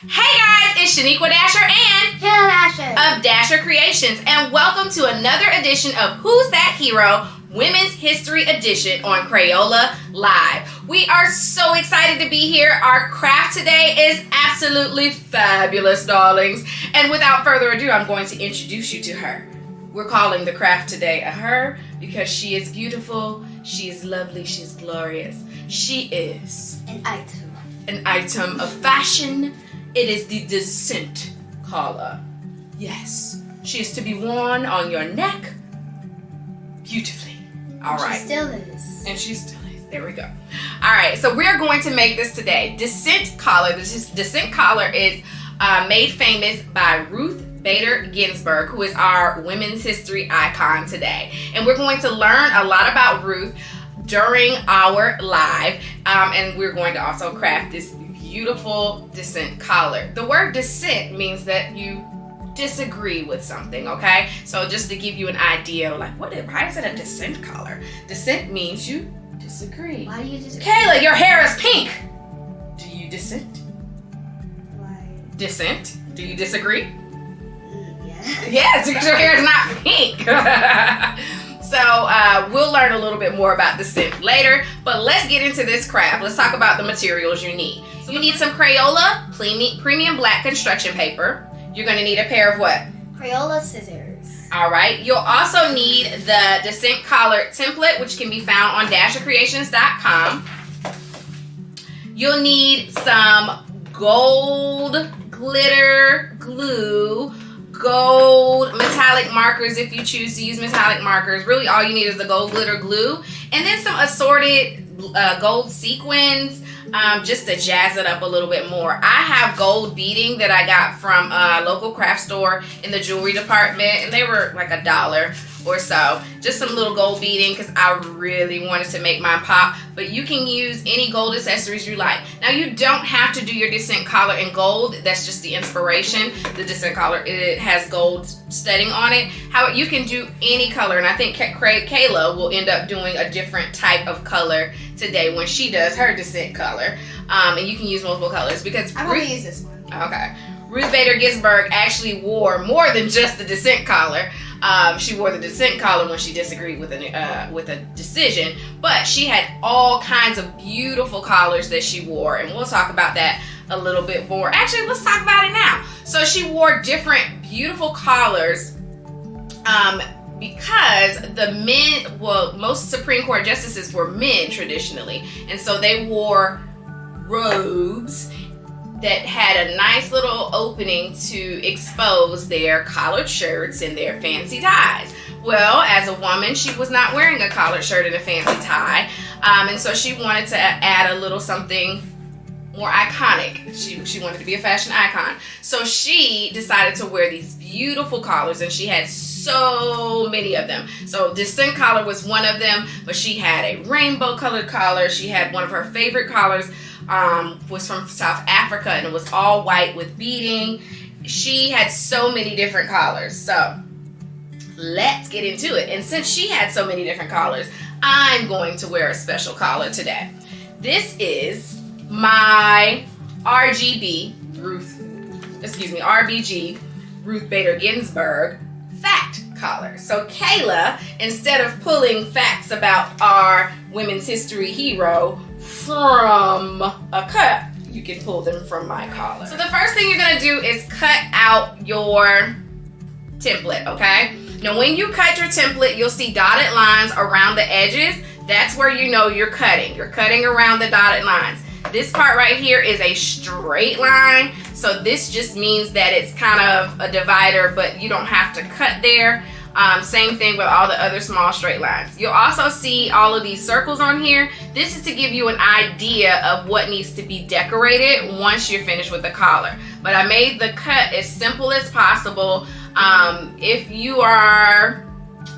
Hey guys, it's Shaniqua Dasher and Taylor Dasher of Dasher Creations, and welcome to another edition of Who's That Hero? Women's History Edition on Crayola Live. We are so excited to be here. Our craft today is absolutely fabulous, darlings. And without further ado, I'm going to introduce you to her. We're calling the craft today a her because she is beautiful, she is lovely, she's glorious. She is an item. An item of fashion. It is the Dissent collar. Yes, she is to be worn on your neck beautifully. All right. She still is. And she still is. There we go. All right, so we're going to make this today. Dissent collar. This Dissent collar is made famous by Ruth Bader Ginsburg, who is our women's history icon today. And we're going to learn a lot about Ruth during our live, and we're going to also craft this beautiful Dissent collar. The word dissent means that you disagree with something, okay? So just to give you an idea, like why is it a Dissent collar? Dissent means you disagree. Why do you disagree? Kayla, your hair is pink. Do you dissent? Why? Dissent? Do you disagree? Yeah. Yes, because your hair is not pink. So we'll learn a little bit more about Dissent later, but let's get into this craft. Let's talk about the materials you need. So you need some Crayola premium black construction paper. You're going to need a pair of what? Crayola scissors. All right. You'll also need the Dissent collar template, which can be found on dashercreations.com. You'll need some gold glitter glue, gold metallic markers if you choose to use metallic markers. Really all you need is the gold glitter glue, and then some assorted gold sequins just to jazz it up a little bit more. I have gold beading that I got from a local craft store in the jewelry department, and they were like $1 or so. Just some little gold beading because I really wanted to make mine pop, but you can use any gold accessories you like. Now you don't have to do your Dissent collar in gold. That's just the inspiration. The Dissent collar, it has gold studding on it. However, you can do any color, and I think Kayla will end up doing a different type of color today when she does her Dissent color. And you can use multiple colors because I'm going to use this one. Okay. Ruth Bader Ginsburg actually wore more than just the Dissent collar. She wore the Dissent collar when she disagreed with a decision, but she had all kinds of beautiful collars that she wore, and we'll talk about that a little bit more. Actually, let's talk about it now. So she wore different beautiful collars because the men, well, most Supreme Court justices were men traditionally, and so they wore robes that had a nice little opening to expose their collared shirts and their fancy ties. Well, as a woman, she was not wearing a collared shirt and a fancy tie, and so she wanted to add a little something more iconic. She wanted to be a fashion icon. So she decided to wear these beautiful collars, and she had so many of them. So Dissent collar was one of them, but she had a rainbow colored collar. She had one of her favorite collars was from South Africa, and it was all white with beading. She had so many different collars. So let's get into it. And since she had so many different collars, I'm going to wear a special collar today. This is my RBG Ruth Bader Ginsburg fact collar. So Kayla, instead of pulling facts about our women's history hero from a cut, you can pull them from my collar. So the first thing you're going to do is cut out your template, okay? Now when you cut your template, you'll see dotted lines around the edges. That's where you know you're cutting. You're cutting around the dotted lines. This part right here is a straight line, so this just means that it's kind of a divider, but you don't have to cut there. Same thing with all the other small straight lines. You'll also see all of these circles on here. This is to give you an idea of what needs to be decorated once you're finished with the collar. But I made the cut as simple as possible. If you are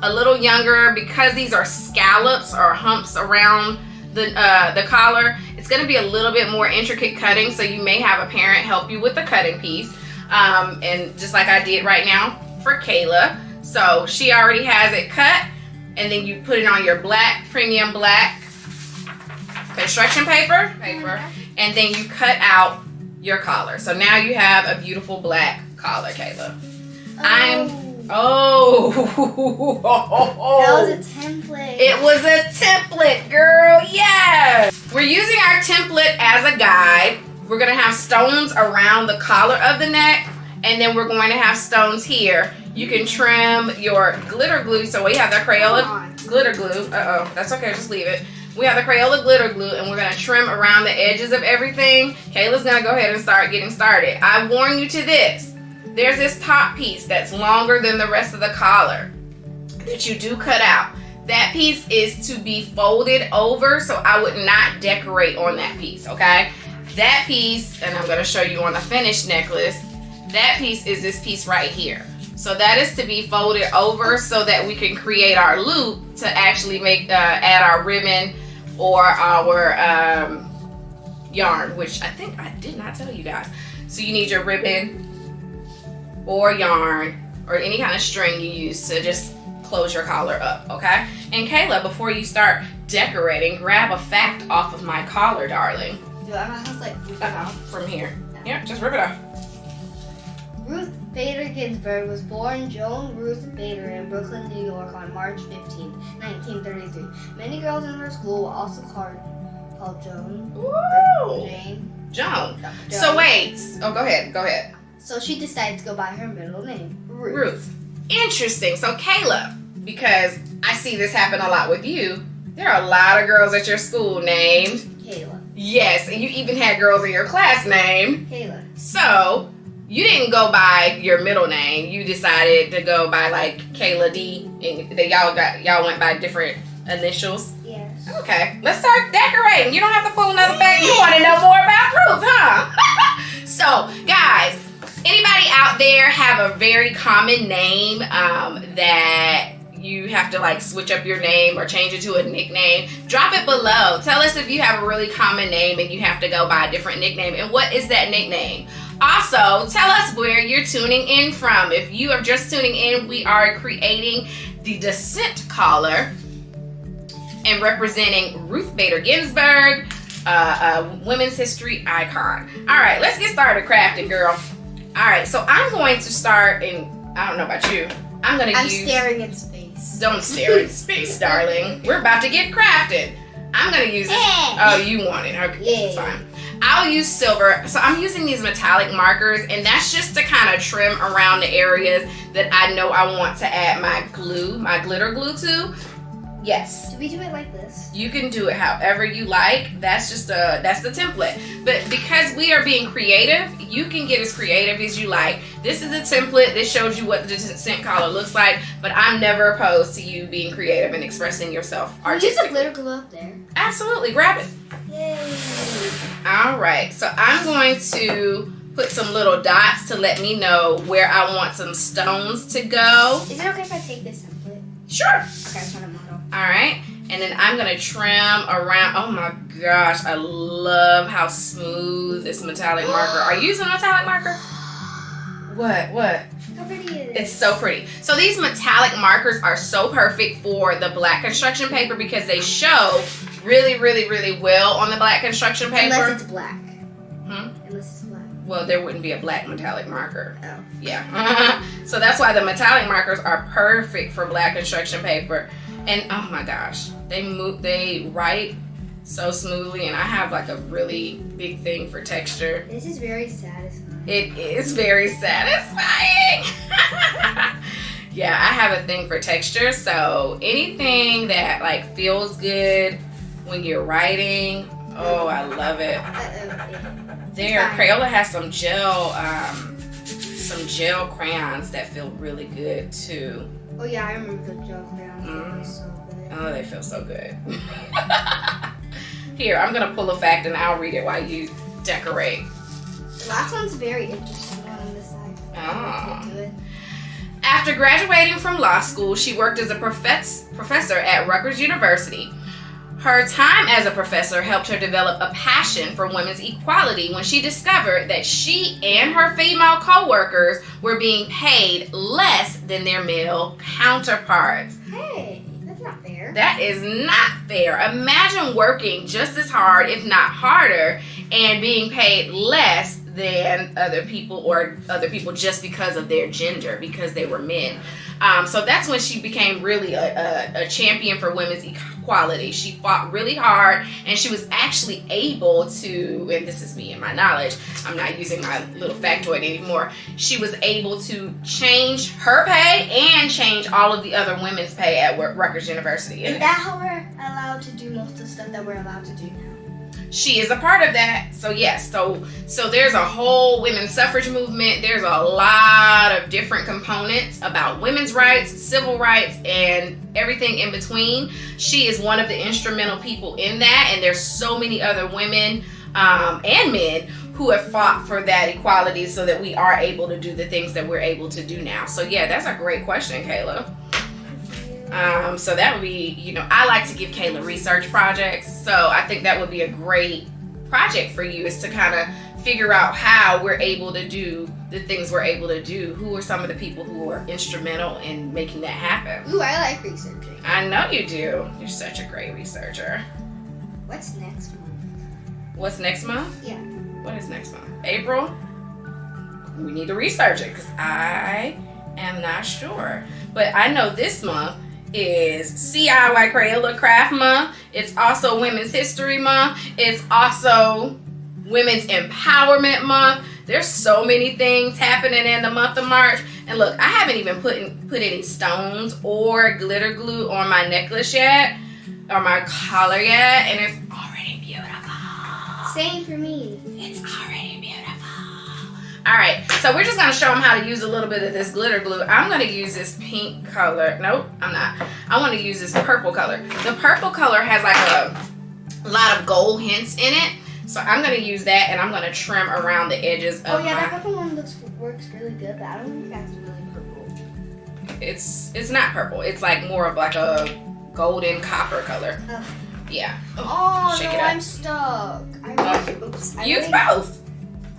a little younger, because these are scallops or humps around the collar, it's going to be a little bit more intricate cutting, so you may have a parent help you with the cutting piece, and just like I did right now for Kayla. So she already has it cut, and then you put it on your black, premium black construction paper, and then you cut out your collar. So now you have a beautiful black collar, Kayla. That was a template. It was a template, girl. Yes. We're using our template as a guide. We're going to have stones around the collar of the neck, and then we're going to have stones here. You can trim your glitter glue. So we have the Crayola glitter glue. That's okay. Just leave it. We have the Crayola glitter glue, and we're going to trim around the edges of everything. Kayla's going to go ahead and start getting started. I warn you to this. There's this top piece that's longer than the rest of the collar that you do cut out. That piece is to be folded over, so I would not decorate on that piece, okay? That piece, and I'm going to show you on the finished necklace, that piece is this piece right here. So that is to be folded over so that we can create our loop to actually make add our ribbon or our yarn, which I think I did not tell you guys. So you need your ribbon or yarn or any kind of string you use to just close your collar up, okay? And Kayla, before you start decorating, grab a fact off of my collar, darling. Do I have to like rip it off? From here. Yeah, just rip it off. Ruth Bader Ginsburg was born Joan Ruth Bader in Brooklyn, New York on March 15, 1933. Many girls in her school were also called Joan. Ooh. Jane. Joan. No, So wait. Oh, go ahead. So she decided to go by her middle name, Ruth. Interesting. So Kayla, because I see this happen a lot with you, there are a lot of girls at your school named Kayla. Yes, and you even had girls in your class named Kayla. So you didn't go by your middle name. You decided to go by like Kayla D, and y'all went by different initials. Yes. Okay, let's start decorating. You don't have to pull another fact. You want to know more about Ruth, huh? So, guys, anybody out there have a very common name that you have to like switch up your name or change it to a nickname? Drop it below. Tell us if you have a really common name and you have to go by a different nickname, and what is that nickname? Also, tell us where you're tuning in from. If you are just tuning in, we are creating the Dissent collar and representing Ruth Bader Ginsburg, a women's history icon. All right, let's get started crafting, girl. All right, so I'm going to start, and I don't know about you, I'm staring in space. Don't stare in space, darling. We're about to get crafted. I'm gonna use this. Oh, you want it? Okay, yeah. Fine. I'll use silver. So I'm using these metallic markers, and that's just to kind of trim around the areas that I know I want to add my glue, my glitter glue to. Yes. Do we do it like this? You can do it however you like. That's the template. But because we are being creative, you can get as creative as you like. This is a template. This shows you what the Dissent collar looks like. But I'm never opposed to you being creative and expressing yourself artistically. Use the glitter glue up there. Absolutely. Grab it. Yay. All right. So I'm going to put some little dots to let me know where I want some stones to go. Is it okay if I take this template? Sure. Okay, I just want to model. All right. And then I'm going to trim around. Oh my gosh. I love how smooth this metallic marker. Are you using a metallic marker? What? How pretty is it? It's so pretty. So these metallic markers are so perfect for the black construction paper because they show really, really, really well on the black construction paper. Unless it's black. Unless it's black. Well, there wouldn't be a black metallic marker. Oh. Yeah. So that's why the metallic markers are perfect for black construction paper. And oh my gosh, they write so smoothly, and I have like a really big thing for texture. This is very satisfying. It is very satisfying. Yeah, I have a thing for texture, so anything that like feels good when you're writing, oh, I love it. There, Crayola has some gel crayons that feel really good too. Oh yeah, I remember the gel crayons. They feel so good. Oh, they feel so good. Here, I'm gonna pull a fact and I'll read it while you decorate. The last one's very interesting on this side. Oh. After graduating from law school, she worked as a professor at Rutgers University. Her time as a professor helped her develop a passion for women's equality when she discovered that she and her female co-workers were being paid less than their male counterparts. Hey, that's not fair. That is not fair. Imagine working just as hard, if not harder, and being paid less than other people, or other people just because of their gender, because they were men. So that's when she became really a champion for women's equality. She fought really hard, and she was actually able to, and this is me and my knowledge, I'm not using my little factoid anymore, she was able to change her pay and change all of the other women's pay at Rutgers University. Is that how we're allowed to do most of the stuff that we're allowed to do now? She is a part of that. So yes, so there's a whole women's suffrage movement. There's a lot of different components about women's rights, civil rights, and everything in between. She is one of the instrumental people in that, and there's so many other women and men who have fought for that equality so that we are able to do the things that we're able to do now. So yeah, that's a great question, Kayla. So that would be, I like to give Kayla research projects. So I think that would be a great project for you, is to kind of figure out how we're able to do the things we're able to do. Who are some of the people who are instrumental in making that happen? Ooh, I like researching. I know you do. You're such a great researcher. What's next month? What's next month? Yeah. What is next month? April? We need to research it because I am not sure. But I know this month is CIY Crayola Craft Month. It's also Women's History Month. It's also Women's Empowerment Month. There's so many things happening in the month of March. And look, I haven't even put any stones or glitter glue on my necklace yet, or my collar yet, and it's already beautiful. Same for me. It's already beautiful. All right, so we're just gonna show them how to use a little bit of this glitter glue. I'm gonna use this pink color. Nope, I'm not. I want to use this purple color. The purple color has like a lot of gold hints in it, so I'm gonna use that, and I'm gonna trim around the edges of that other one works really good, but I don't think that's really purple. It's not purple. It's like more of like a golden copper color. Yeah. Oh shake no, it up. I'm stuck. Use both.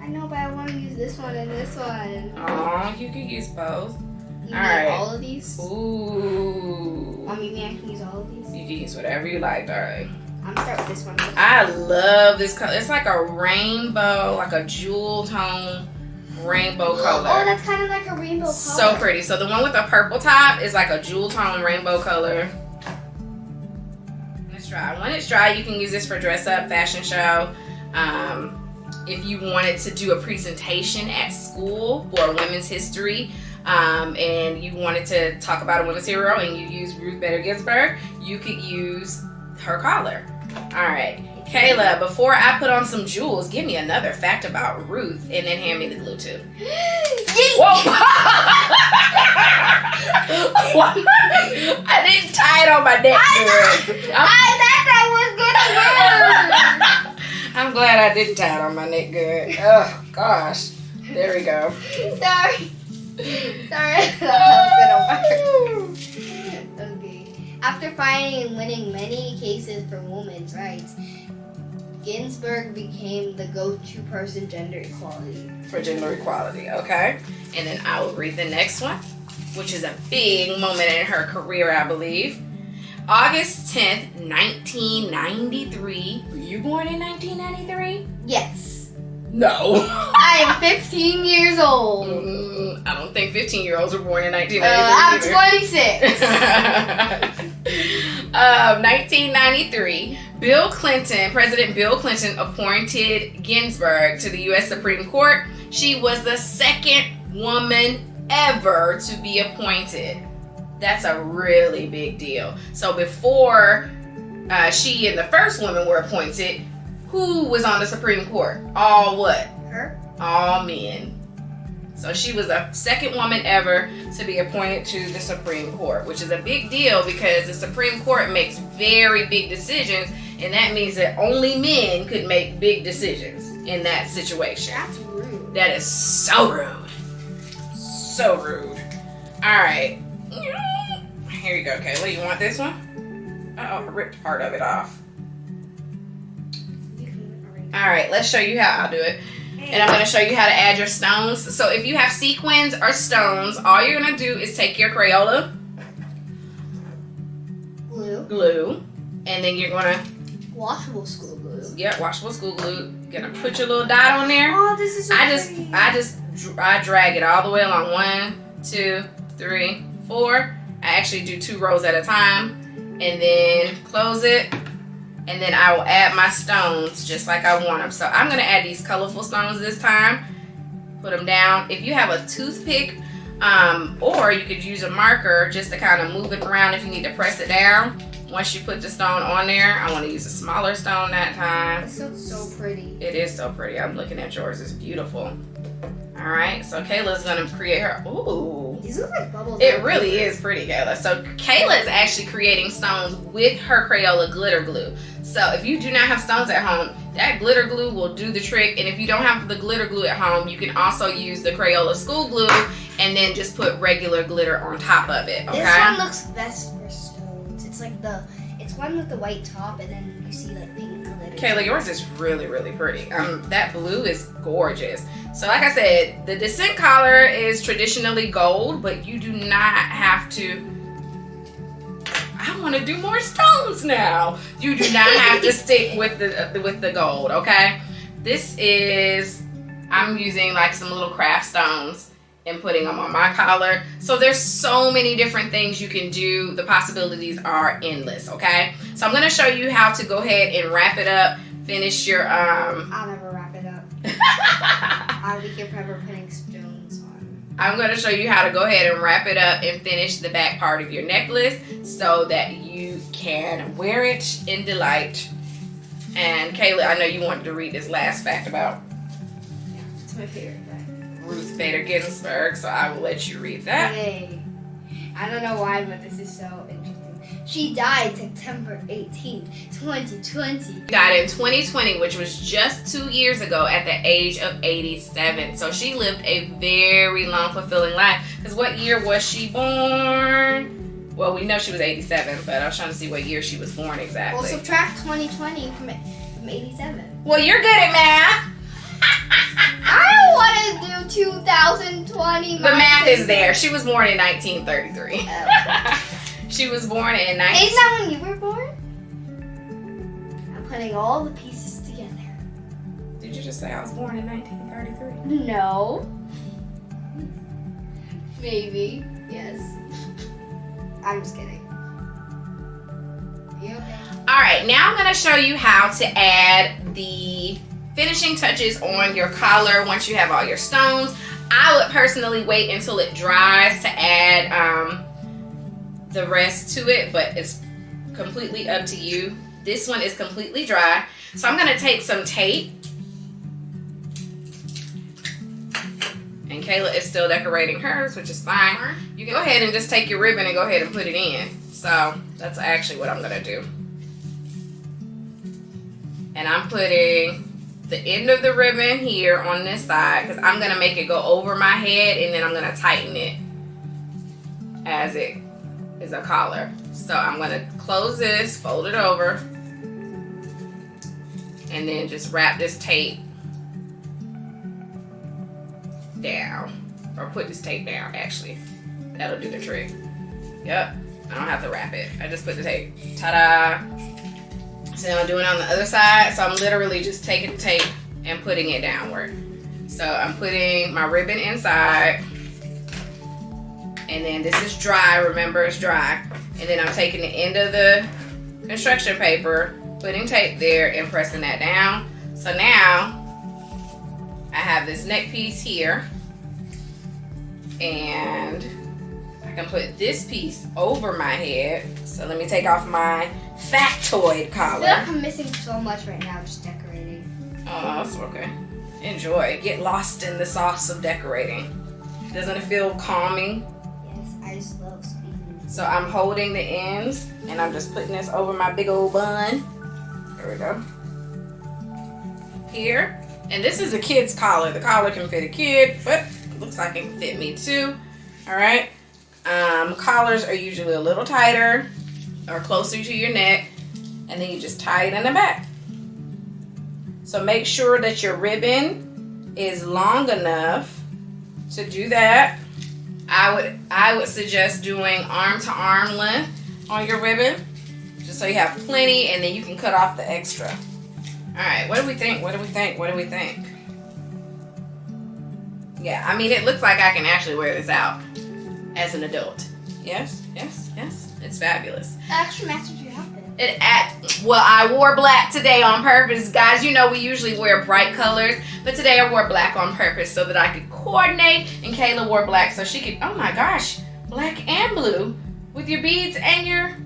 I know, but I want to use this one and this one. Oh, you can use both. You All need right. all of these? Ooh. I mean, I can use all of these. You can use whatever you like, darling. I'm gonna start with this one. I love this color. It's like a rainbow, like a jewel tone rainbow color. Oh, that's kind of like a rainbow color. So pretty. So the one with the purple top is like a jewel tone rainbow color. When it's dry. When it's dry, you can use this for dress up, fashion show. If you wanted to do a presentation at school for Women's History, and you wanted to talk about a women's hero and you use Ruth Bader Ginsburg, you could use her collar. All right, Kayla, before I put on some jewels, give me another fact about Ruth, and then hand me the glue too. Whoa! I didn't tie it on my neck. I thought that was gonna work. I'm glad I didn't tie it on my neck good. Oh gosh, there we go. Sorry. I thought that was gonna work. Okay. After fighting and winning many cases for women's rights, Ginsburg became the go-to person gender equality. For gender equality, okay? And then I will read the next one, which is a big moment in her career, I believe. August 10th, 1993. Were you born in 1993? Yes. No. I am 15 years old. I don't think 15-year-olds were born in 1993. I'm 26. 1993, President Bill Clinton appointed Ginsburg to the U.S. Supreme Court. She was the second woman ever to be appointed. That's a really big deal. So before she and the first woman were appointed, who was on the Supreme Court? All what? Her? All men. So she was the second woman ever to be appointed to the Supreme Court, which is a big deal because the Supreme Court makes very big decisions, and that means that only men could make big decisions in that situation. That's rude. That is so rude. So rude. All right. Here you go, Kayla. You want this one? Uh-oh, I ripped part of it off. All right, let's show you how I'll do it. And I'm going to show you how to add your stones. So if you have sequins or stones, all you're going to do is take your Crayola glue, and then you're going to washable school glue. Yeah, washable school glue. gonna put your little dot on there. Oh, this is so pretty. I drag it all the way along. 1, 2, 3, 4. I actually do 2 rows at a time, and then close it, and then I will add my stones just like I want them. So I'm gonna add these colorful stones this time. Put them down. If you have a toothpick, or you could use a marker just to kind of move it around if you need to press it down. Once you put the stone on there, I want to use a smaller stone that time. This looks so pretty. It is so pretty. I'm looking at yours. It's beautiful. All right, so Kayla's gonna create her. Ooh, These look like bubbles. it really is pretty, Kayla. So Kayla is actually creating stones with her Crayola glitter glue. So if you do not have stones at home, that glitter glue will do the trick. And if you don't have the glitter glue at home, you can also use the Crayola school glue and then just put regular glitter on top of it. Okay. This one looks best for stones. It's like it's one with the white top, and then you see like pink glitter. Kayla, yours is really, really pretty. That blue is gorgeous. So like I said, the Dissent collar is traditionally gold, but you do not have to. I want to do more stones now. You do not have to stick with the gold, okay? This is, I'm using like some little craft stones and putting them on my collar. So there's so many different things you can do. The possibilities are endless, okay? So I'm gonna show you how to go ahead and wrap it up, finish your, I'll never wrap it up. I'll be here forever putting stones on. I'm going to show you how to go ahead and wrap it up and finish the back part of your necklace so that you can wear it in delight. And Kayla, I know you wanted to read this last fact about It's my favorite fact. Ruth Bader Ginsburg, so I will let you read that. Yay. I don't know why, but this is so interesting. She died September 18th, 2020. Died in 2020, which was just 2 years ago at the age of 87. So she lived a very long, fulfilling life. Because what year was she born? Well, we know she was 87, but I was trying to see what year she was born exactly. Well, subtract 2020 from 87. Well, you're good at math. I want to do 2020. The math is there. She was born in 1933. Oh. She was born in Isn't that when you were born? I'm putting all the pieces together. Did you just say I was born in 1933? No. Maybe. Yes. I'm just kidding. Are you okay? Alright, now I'm going to show you how to add the finishing touches on your collar once you have all your stones. I would personally wait until it dries to add the rest to it, but it's completely up to you. This one is completely dry. So I'm going to take some tape. And Kayla is still decorating hers, which is fine. You can go ahead and just take your ribbon and go ahead and put it in. So that's actually what I'm going to do. And I'm putting the end of the ribbon here on this side because I'm going to make it go over my head, and then I'm going to tighten it as it is a collar. So I'm going to close this, fold it over, and then just wrap this tape down, or put this tape down actually. That'll do the trick. Yep, I don't have to wrap it. I just put the tape. Ta-da! So now I'm doing it on the other side. So I'm literally just taking the tape and putting it downward. So I'm putting my ribbon inside. And then this is dry, remember it's dry. And then I'm taking the end of the construction paper, putting tape there and pressing that down. So now I have this neck piece here. And I can put this piece over my head. So let me take off my factoid collar. I feel like I'm missing so much right now just decorating. Oh, that's okay. Enjoy. Get lost in the sauce of decorating. Doesn't it feel calming? Yes, I just love speaking. So I'm holding the ends and I'm just putting this over my big old bun. There we go. Here. And this is a kid's collar. The collar can fit a kid, but it looks like it can fit me too. All right. Collars are usually a little tighter or closer to your neck, and then you just tie it in the back. So make sure that your ribbon is long enough to do that. I would suggest doing arm to arm length on your ribbon, just so you have plenty, and then you can cut off the extra. right, what do we think? What do we think? What do we think? Yeah, I mean, it looks like I can actually wear this out as an adult. Yes, yes, yes. It's fabulous. It actually matches your outfit. Well, I wore black today on purpose. Guys, you know we usually wear bright colors, but today I wore black on purpose so that I could coordinate, and Kayla wore black so she could, oh my gosh, black and blue with your beads and your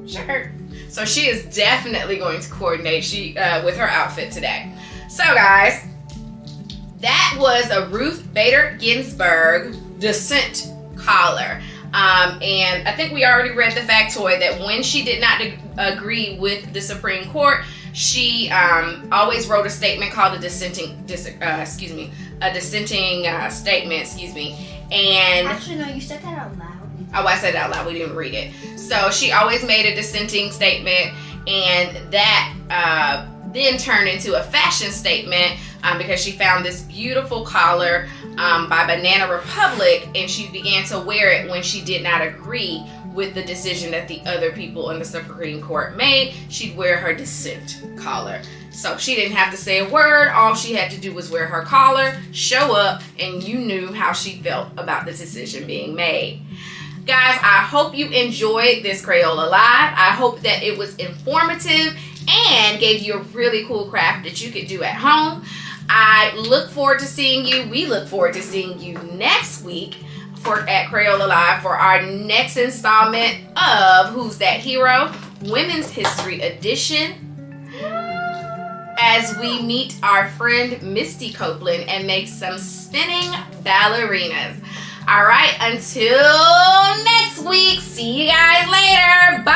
shirt. So she is definitely going to coordinate with her outfit today. So guys, that was a Ruth Bader Ginsburg Dissent collar. And I think we already read the factoid that when she did not agree with the Supreme Court, she always wrote a statement called a dissenting statement. And actually, no, you said that out loud. Oh, I said it out loud. We didn't read it. So she always made a dissenting statement, and that then turned into a fashion statement because she found this beautiful collar by Banana Republic, and she began to wear it when she did not agree with the decision that the other people in the Supreme Court made. She'd wear her dissent collar. So she didn't have to say a word. All she had to do was wear her collar, show up, and you knew how she felt about the decision being made. Guys, I hope you enjoyed this Crayola Live. I hope that it was informative and gave you a really cool craft that you could do at home. I look forward to seeing you. We look forward to seeing you next week at Crayola Live for our next installment of Who's That Hero? Women's History Edition, as we meet our friend Misty Copeland and make some spinning ballerinas. All right, until next week, see you guys later. Bye.